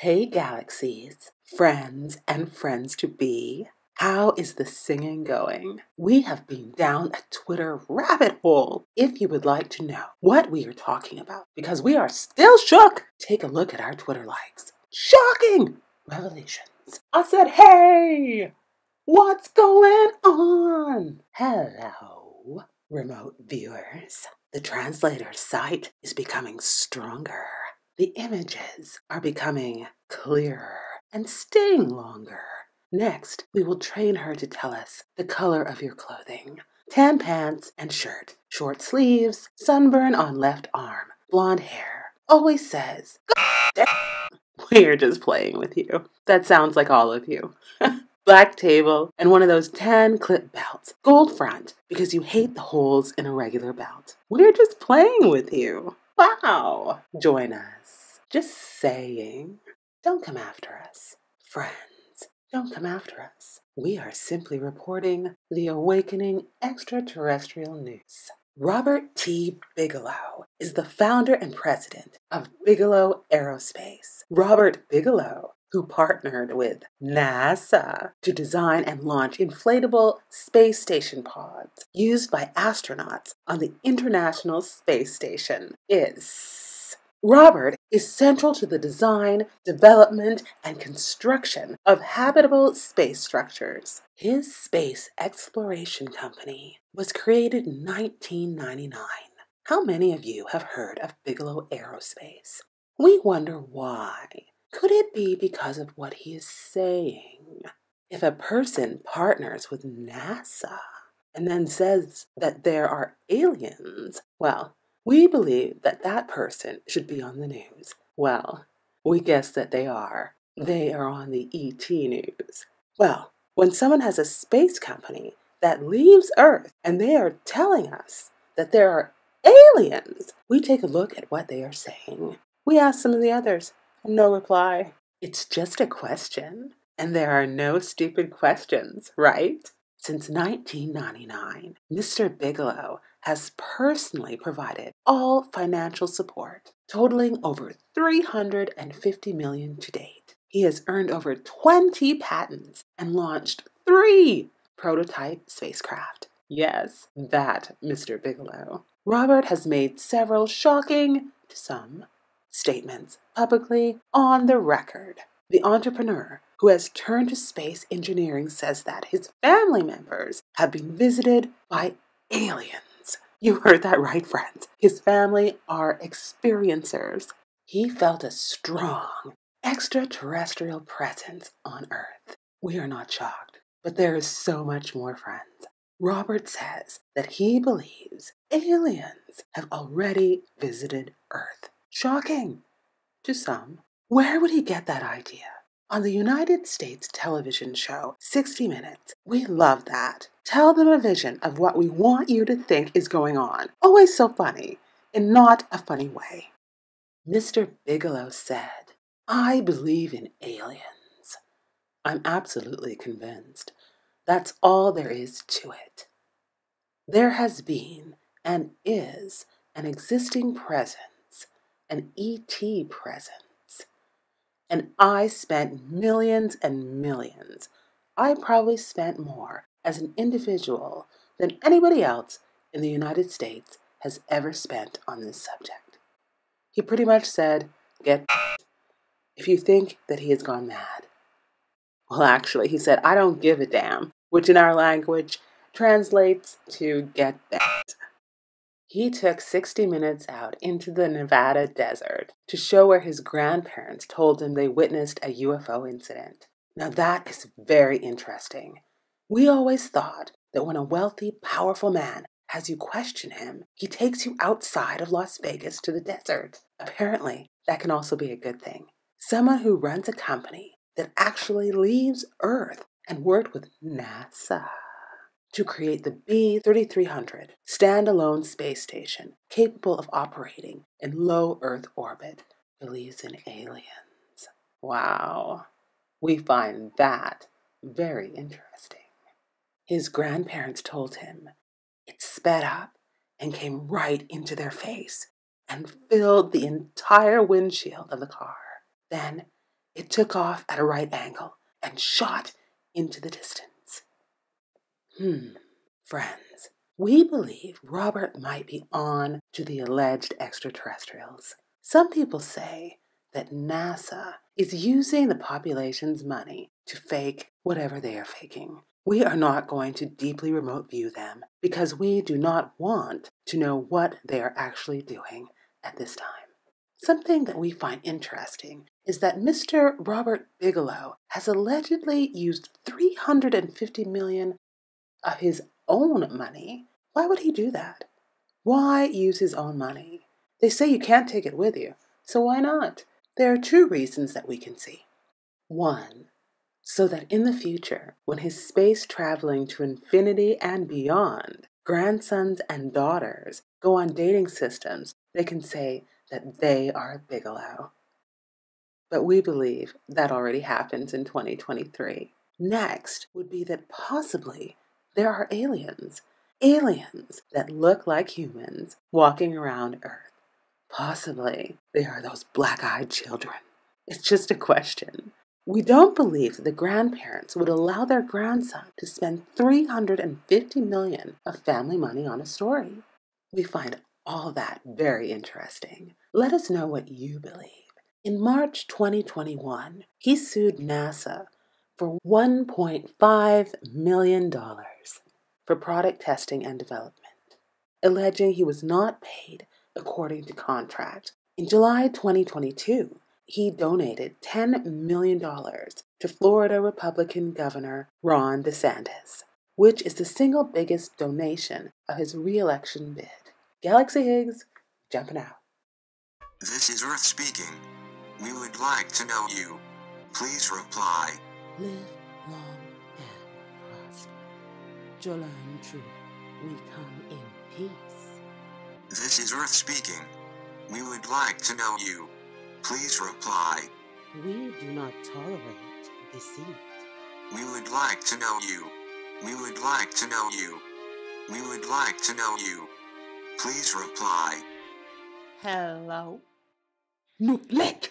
Hey galaxies, friends and friends to be. How is the singing going? We have been down a Twitter rabbit hole. If you would like to know what we are talking about, because we are still shook, take a look at our Twitter likes. Shocking revelations. I said, hey, what's going on? Hello, remote viewers. The translator's sight is becoming stronger. The images are becoming clearer and staying longer. Next, we will train her to tell us the color of your clothing. Tan pants and shirt, short sleeves, sunburn on left arm, blonde hair. Always says, "God damn." We're just playing with you. That sounds like all of you. Black table and one of those tan clip belts. Gold front because you hate the holes in a regular belt. We're just playing with you. Wow. Join us. Just saying. Don't come after us. Friends, don't come after us. We are simply reporting the awakening extraterrestrial news. Robert T. Bigelow is the founder and president of Bigelow Aerospace. Robert Bigelow, who partnered with NASA to design and launch inflatable space station pods used by astronauts on the International Space Station, Robert is central to the design, development, and construction of habitable space structures. His space exploration company was created in 1999. How many of you have heard of Bigelow Aerospace? We wonder why. Could it be because of what he is saying? If a person partners with NASA and then says that there are aliens, well, we believe that that person should be on the news. Well, we guess that they are. They are on the ET news. Well, when someone has a space company that leaves Earth and they are telling us that there are aliens, we take a look at what they are saying. We ask some of the others, and no reply. It's just a question, and there are no stupid questions, right? Since 1999, Mr. Bigelow has personally provided all financial support, totaling over $350 million to date. He has earned over 20 patents and launched 3 prototype spacecraft. Yes, that Mr. Bigelow. Robert has made several shocking, to some, statements publicly on the record. The entrepreneur who has turned to space engineering says that his family members have been visited by aliens. You heard that right, friends. His family are experiencers. He felt a strong extraterrestrial presence on Earth. We are not shocked, but there is so much more, friends. Robert says that he believes aliens have already visited Earth. Shocking to some. Where would he get that idea? On the United States television show 60 Minutes, we love that. Tell them a vision of what we want you to think is going on. Always so funny, in not a funny way. Mr. Bigelow said, I believe in aliens. I'm absolutely convinced. That's all there is to it. There has been and is an existing presence, an ET presence. And I spent millions and millions. I probably spent more as an individual than anybody else in the United States has ever spent on this subject. He pretty much said, get if you think that he has gone mad. Well, actually, he said, I don't give a damn, which in our language translates to get bent. He took 60 Minutes out into the Nevada desert to show where his grandparents told him they witnessed a UFO incident. Now that is very interesting. We always thought that when a wealthy, powerful man has you question him, he takes you outside of Las Vegas to the desert. Apparently, that can also be a good thing. Someone who runs a company that actually leaves Earth and worked with NASA to create the B-3300 standalone space station capable of operating in low Earth orbit, believes in aliens. Wow, we find that very interesting. His grandparents told him it sped up and came right into their face and filled the entire windshield of the car. Then It took off at a right angle and shot into the distance. Friends, we believe Robert might be on to the alleged extraterrestrials. Some people say that NASA is using the population's money to fake whatever they are faking. We are not going to deeply remote view them because we do not want to know what they are actually doing at this time. Something that we find interesting is that Mr. Robert Bigelow has allegedly used $350 million of his own money. Why would he do that? Why use his own money? They say you can't take it with you, so why not? There are two reasons that we can see. One, so that in the future, when his space traveling to infinity and beyond, grandsons and daughters go on dating systems, they can say that they are Bigelow. But we believe that already happens in 2023. Next would be that possibly there are aliens that look like humans walking around Earth. Possibly they are those black-eyed children. It's just a question. We don't believe that the grandparents would allow their grandson to spend $350 million of family money on a story. We find all that very interesting. Let us know what you believe. In March 2021, he sued NASA for $1.5 million for product testing and development, alleging he was not paid according to contract. In July 2022, he donated $10 million to Florida Republican Governor Ron DeSantis, which is the single biggest donation of his re-election bid. Galaxy Higgs, jumping out. This is Earth speaking. We would like to know you. Please reply. Live long and prosper. Jolan True, we come in peace. This is Earth speaking. We would like to know you. Please reply. We do not tolerate deceit. We would like to know you. We would like to know you. We would like to know you. Please reply. Hello. Nuklik.